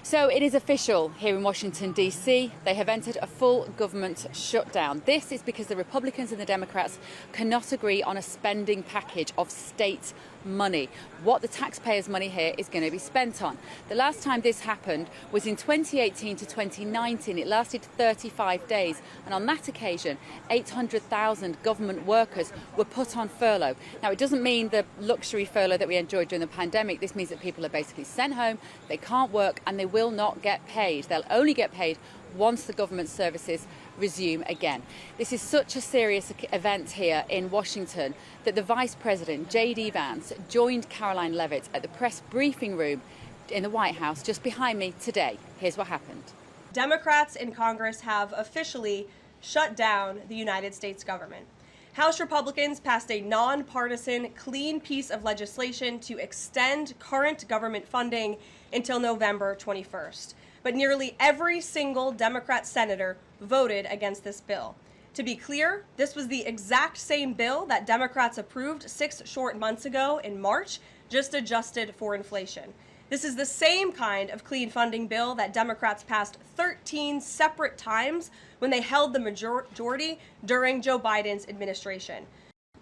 So it is official here in Washington, D.C. They have entered a full government shutdown. This is because the Republicans and the Democrats cannot agree on a spending package of state money, what the taxpayers' money here is going to be spent on. The last time this happened was in 2018 to 2019. It lasted 35 days. And on that occasion, 800,000 government workers were put on furlough. Now, it doesn't mean the luxury furlough that we enjoyed during the pandemic. This means that people are basically sent home, they can't work, and they will not get paid. They'll only get paid once the government services resume again. This is such a serious event here in Washington that the Vice President, J.D. Vance, joined Caroline Leavitt at the press briefing room in the White House just behind me today. Here's what happened. Democrats in Congress have officially shut down the United States government. House Republicans passed a nonpartisan, clean piece of legislation to extend current government funding until November 21st. But nearly every single Democrat senator voted against this bill. To be clear, this was the exact same bill that Democrats approved 6 short months ago in March, just adjusted for inflation. This is the same kind of clean funding bill that Democrats passed 13 separate times when they held the majority during Joe Biden's administration.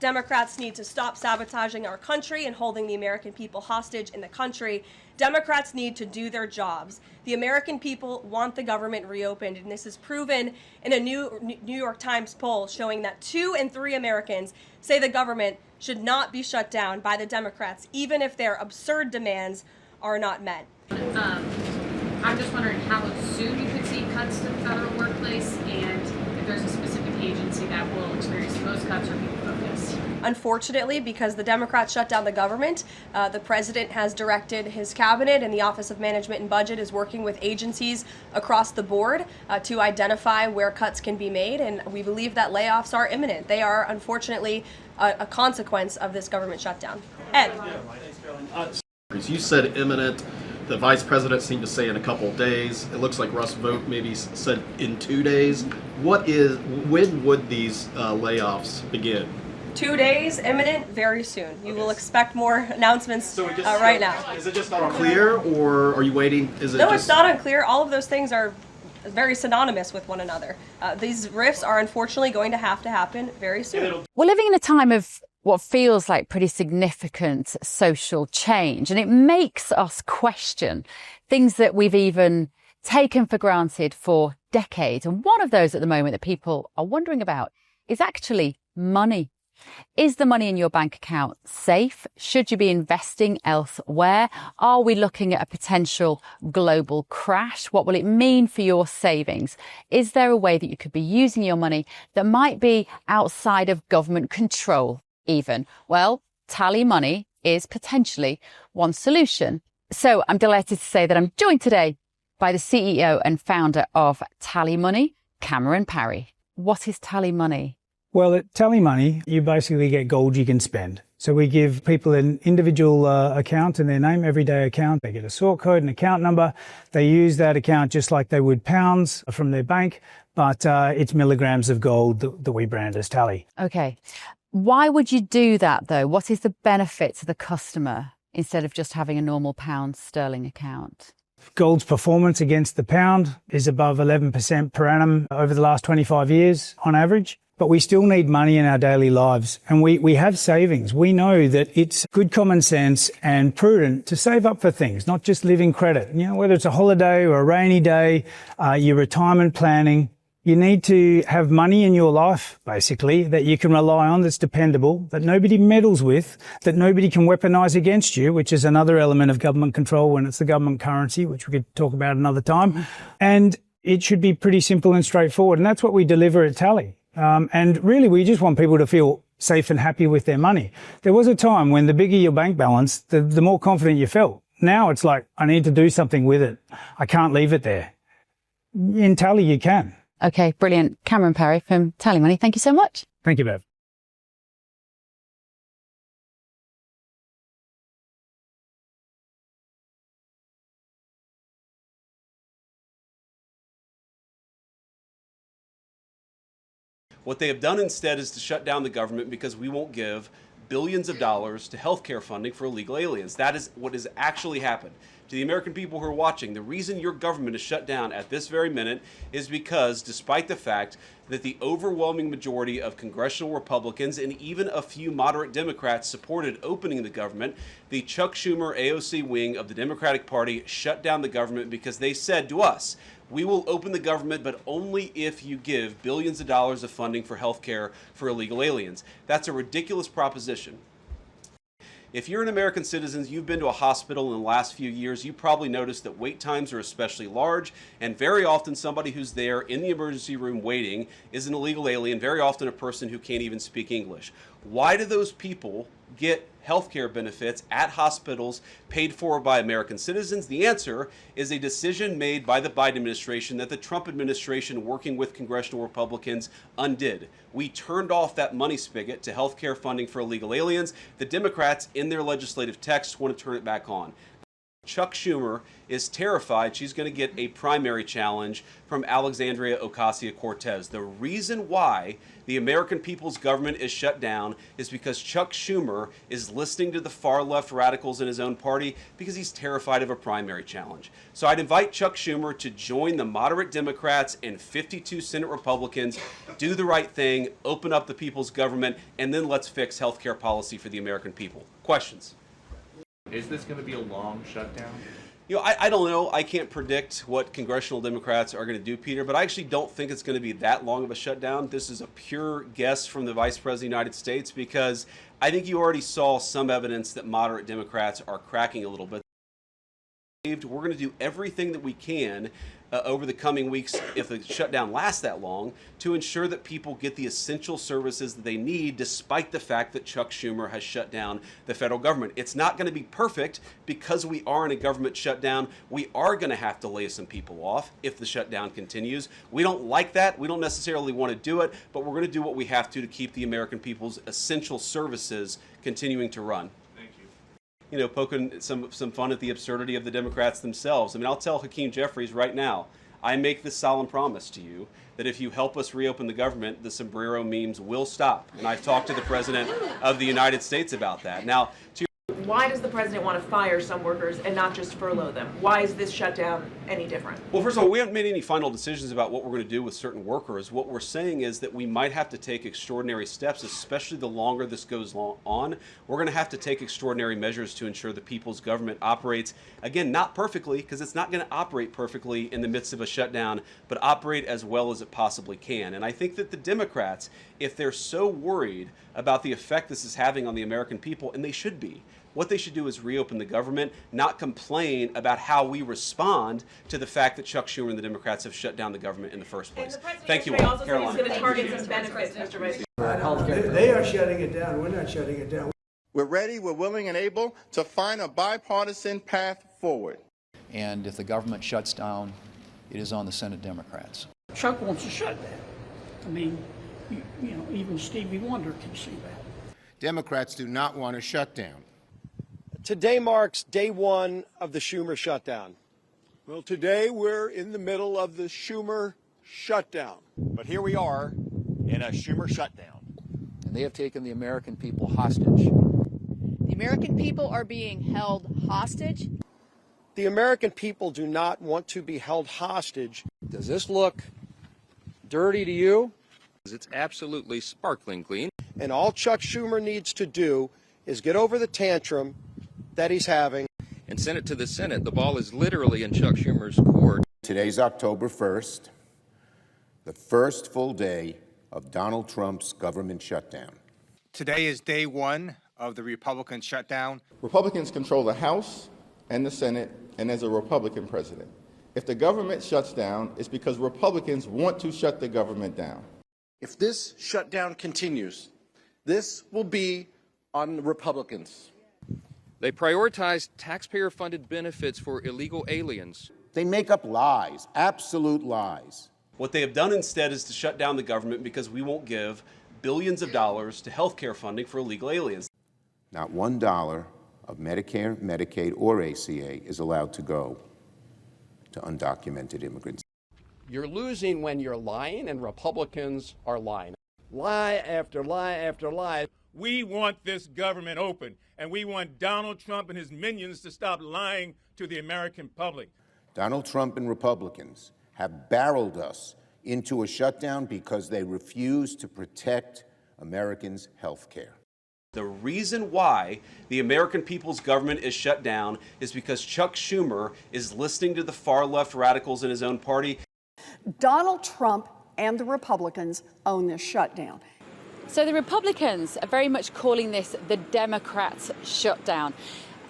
Democrats need to stop sabotaging our country and holding the American people hostage in the country. Democrats need to do their jobs. The American people want the government reopened, and this is proven in a new New York Times poll showing that 2 in 3 Americans say the government should not be shut down by the Democrats, even if their absurd demands are not met. I'm just wondering how soon you could see cuts to the federal workplace, and if there's a specific agency that will experience the most cuts or be focused. Unfortunately, because the Democrats shut down the government, the president has directed his cabinet, and the Office of Management and Budget is working with agencies across the board to identify where cuts can be made, and we believe that layoffs are imminent. They are, unfortunately, a consequence of this government shutdown. Ed. You said imminent. The vice president seemed to say in a couple of days. It looks like Russ Vought maybe said in 2 days. When would these layoffs begin? 2 days, imminent, very soon. You will expect more announcements right now. Is it just not unclear, or are you waiting? No, it's not unclear. All of those things are very synonymous with one another. These rifts are unfortunately going to happen very soon. We're living in a time of what feels like pretty significant social change, and it makes us question things that we've even taken for granted for decades. And one of those at the moment that people are wondering about is actually money. Is the money in your bank account safe? Should you be investing elsewhere? Are we looking at a potential global crash? What will it mean for your savings? Is there a way that you could be using your money that might be outside of government control even? Well, TallyMoney is potentially one solution. So I'm delighted to say that I'm joined today by the CEO and founder of TallyMoney, Cameron Parry. What is TallyMoney? Well, at TallyMoney, you basically get gold you can spend. So we give people an individual account in their name, everyday account. They get a sort code, an account number. They use that account just like they would pounds from their bank, but it's milligrams of gold that we brand as Tally. Okay. Why would you do that, though? What is the benefit to the customer instead of just having a normal pound sterling account? Gold's performance against the pound is above 11% per annum over the last 25 years on average. But we still need money in our daily lives, and we have savings. We know that it's good common sense and prudent to save up for things, not just living credit. You know, whether it's a holiday or a rainy day, your retirement planning, you need to have money in your life, basically, that you can rely on, that's dependable, that nobody meddles with, that nobody can weaponize against you, which is another element of government control when it's the government currency, which we could talk about another time. And it should be pretty simple and straightforward, and that's what we deliver at Tally. And really, we just want people to feel safe and happy with their money. There was a time when the bigger your bank balance, the more confident you felt. Now it's like, I need to do something with it. I can't leave it there. In Tally, you can. Okay, brilliant. Cameron Parry from TallyMoney. Thank you so much. Thank you, Bev. What they have done instead is to shut down the government because we won't give billions of dollars to healthcare funding for illegal aliens. That is what has actually happened. To the American people who are watching, the reason your government is shut down at this very minute is because, despite the fact that the overwhelming majority of congressional Republicans and even a few moderate Democrats supported opening the government, the Chuck Schumer AOC wing of the Democratic Party shut down the government because they said to us, we will open the government, but only if you give billions of dollars of funding for health care for illegal aliens. That's a ridiculous proposition. If you're an American citizen, you've been to a hospital in the last few years, you probably noticed that wait times are especially large, and very often somebody who's there in the emergency room waiting is an illegal alien, very often a person who can't even speak English. Why do those people get health care benefits at hospitals paid for by American citizens? The answer is a decision made by the Biden administration that the Trump administration, working with congressional Republicans, undid. We turned off that money spigot to health care funding for illegal aliens. The Democrats, in their legislative text, want to turn it back on. Chuck Schumer is terrified she's going to get a primary challenge from Alexandria Ocasio-Cortez. The reason why the American people's government is shut down is because Chuck Schumer is listening to the far-left radicals in his own party because he's terrified of a primary challenge. So I'd invite Chuck Schumer to join the moderate Democrats and 52 Senate Republicans, do the right thing, open up the people's government, and then let's fix health care policy for the American people. Questions? Is this going to be a long shutdown? You know, I don't know. I can't predict what congressional Democrats are going to do, Peter, but I actually don't think it's going to be that long of a shutdown. This is a pure guess from the Vice President of the United States because I think you already saw some evidence that moderate Democrats are cracking a little bit. We're going to do everything that we can over the coming weeks, if the shutdown lasts that long, to ensure that people get the essential services that they need, despite the fact that Chuck Schumer has shut down the federal government. It's not going to be perfect because we are in a government shutdown. We are going to have to lay some people off if the shutdown continues. We don't like that. We don't necessarily want to do it, but we're going to do what we have to keep the American people's essential services continuing to run. You know, poking some fun at the absurdity of the Democrats themselves. I mean, I'll tell Hakeem Jeffries right now, I make this solemn promise to you that if you help us reopen the government, the sombrero memes will stop. And I've talked to the President of the United States about that. Now, to why does the president want to fire some workers and not just furlough them? Why is this shutdown any different? Well, first of all, we haven't made any final decisions about what we're going to do with certain workers. What we're saying is that we might have to take extraordinary steps, especially the longer this goes on. We're going to have to take extraordinary measures to ensure the people's government operates, again, not perfectly, because it's not going to operate perfectly in the midst of a shutdown, but operate as well as it possibly can. And I think that the Democrats, if they're so worried about the effect this is having on the American people, and they should be, what they should do is reopen the government, not complain about how we respond to the fact that Chuck Schumer and the Democrats have shut down the government in the first place. Thank you all. Also said he's going to target some benefits, Mr. Vice President. They are shutting it down. We're not shutting it down. We're ready, we're willing and able to find a bipartisan path forward. And if the government shuts down, it is on the Senate Democrats. Chuck wants a shutdown. I mean, you know, even Stevie Wonder can see that. Democrats do not want a shutdown. Today marks day one of the Schumer shutdown. Well, today we're in the middle of the Schumer shutdown. But here we are in a Schumer shutdown. And they have taken the American people hostage. The American people are being held hostage? The American people do not want to be held hostage. Does this look dirty to you? It's absolutely sparkling clean. And all Chuck Schumer needs to do is get over the tantrum that he's having and send it to the Senate. The ball is literally in Chuck Schumer's court. Today's October 1st, the first full day of Donald Trump's government shutdown. Today is day one of the Republican shutdown. Republicans control the House and the Senate, and there's a Republican president. If the government shuts down, it's because Republicans want to shut the government down. If this shutdown continues, this will be on the Republicans. They prioritize taxpayer-funded benefits for illegal aliens. They make up lies, absolute lies. What they have done instead is to shut down the government because we won't give billions of dollars to health care funding for illegal aliens. Not $1 of Medicare, Medicaid, or ACA is allowed to go to undocumented immigrants. You're losing when you're lying, and Republicans are lying. Lie after lie after lie. We want this government open, and we want Donald Trump and his minions to stop lying to the American public. Donald Trump and Republicans have barreled us into a shutdown because they refuse to protect Americans' health care. The reason why the American people's government is shut down is because Chuck Schumer is listening to the far-left radicals in his own party. Donald Trump and the Republicans own this shutdown. So the Republicans are very much calling this the Democrats' shutdown.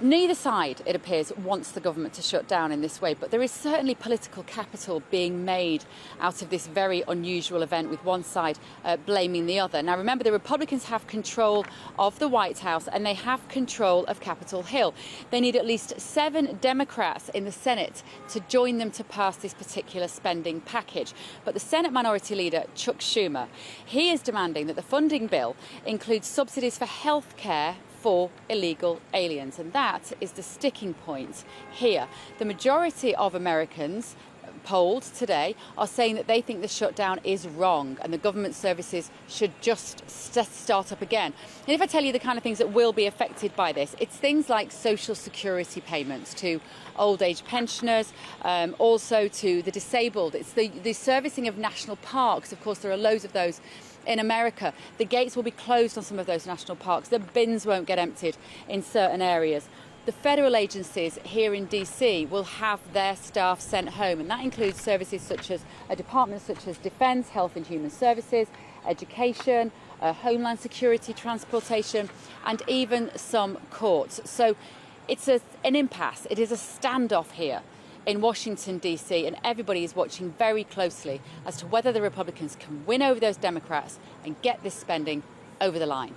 Neither side, it appears, wants the government to shut down in this way, but there is certainly political capital being made out of this very unusual event, with one side blaming the other. Now remember, the Republicans have control of the White House and they have control of Capitol Hill. They need at least 7 Democrats in the Senate to join them to pass this particular spending package. But the Senate Minority Leader, Chuck Schumer, he is demanding that the funding bill includes subsidies for health care for illegal aliens, and that is the sticking point here. The majority of Americans polled today are saying that they think the shutdown is wrong and the government services should just start up again. And if I tell you the kind of things that will be affected by this, it's things like social security payments to old age pensioners, also to the disabled. It's the servicing of national parks. Of course, there are loads of those in America. The gates will be closed on some of those national parks. The bins won't get emptied in certain areas. The federal agencies here in DC will have their staff sent home, and that includes services such as departments such as Defense, Health and Human Services, Education, Homeland Security, Transportation, and even some courts. So it's an impasse. It is a standoff here in Washington, D.C., and everybody is watching very closely as to whether the Republicans can win over those Democrats and get this spending over the line.